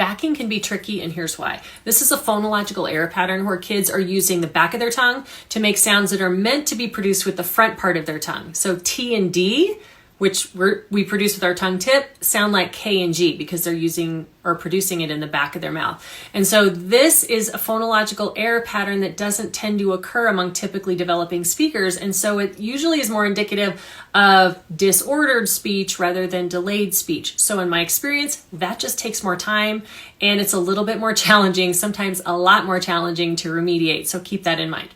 backing can be tricky, and here's why. This is a phonological error pattern where kids are using the back of their tongue to make sounds that are meant to be produced with the front part of their tongue. So T and D, which we produce with our tongue tip, sound like K and G because they're using or producing it in the back of their mouth. And so this is a phonological error pattern that doesn't tend to occur among typically developing speakers. And so it usually is more indicative of disordered speech rather than delayed speech. So in my experience, that just takes more time and it's a little bit more challenging, sometimes a lot more challenging to remediate. So keep that in mind.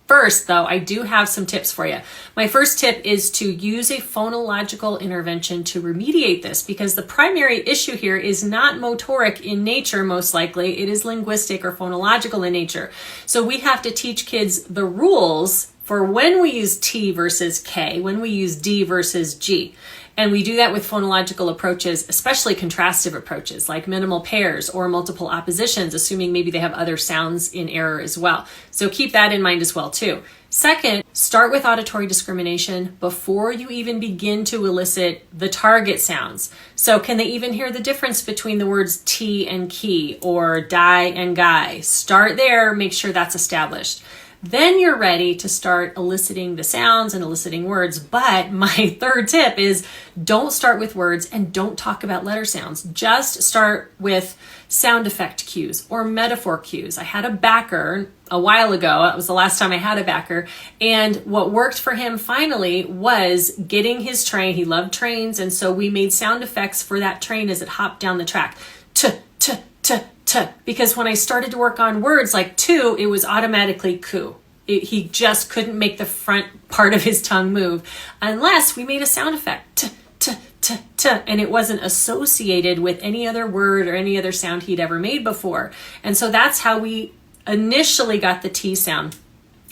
First, though, I do have some tips for you. My first tip is to use a phonological intervention to remediate this, because the primary issue here is not motoric in nature, most likely. It is linguistic or phonological in nature. So we have to teach kids the rules for when we use T versus K, when we use D versus G. And we do that with phonological approaches, especially contrastive approaches like minimal pairs or multiple oppositions, assuming maybe they have other sounds in error as well. So keep that in mind as well too. Second, start with auditory discrimination before you even begin to elicit the target sounds. So can they even hear the difference between the words T and key or die and guy? Start there, make sure that's established. Then you're ready to start eliciting the sounds and eliciting words. But my third tip is don't start with words and don't talk about letter sounds. Just start with sound effect cues or metaphor cues. I had a backer a while ago. That was the last time I had a backer. And what worked for him finally was getting his train. He loved trains. And so we made sound effects for that train as it hopped down the track. T, t, t, t. Because when I started to work on words like to, it was automatically ku. He just couldn't make the front part of his tongue move unless we made a sound effect. T, t, t, t. And it wasn't associated with any other word or any other sound he'd ever made before. And so that's how we initially got the T sound.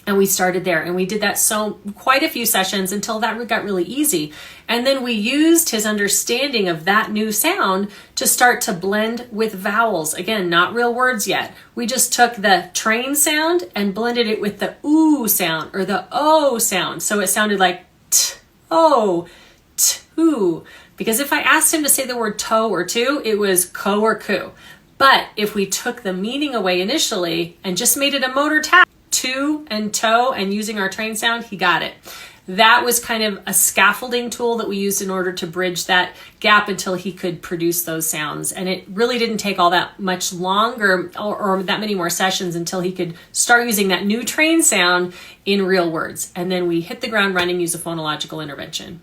And we started there and we did that quite a few sessions until that got really easy. And then we used his understanding of that new sound to start to blend with vowels. Again, not real words yet. We just took the train sound and blended it with the oo sound or the o sound. So it sounded like t-o, to. Because if I asked him to say the word toe or two, it was ko or ku. But if we took the meaning away initially and just made it a motor tap, to and toe, and using our train sound, he got it. That was kind of a scaffolding tool that we used in order to bridge that gap until he could produce those sounds. And it really didn't take all that much longer or that many more sessions until he could start using that new train sound in real words. And then we hit the ground running, use a phonological intervention.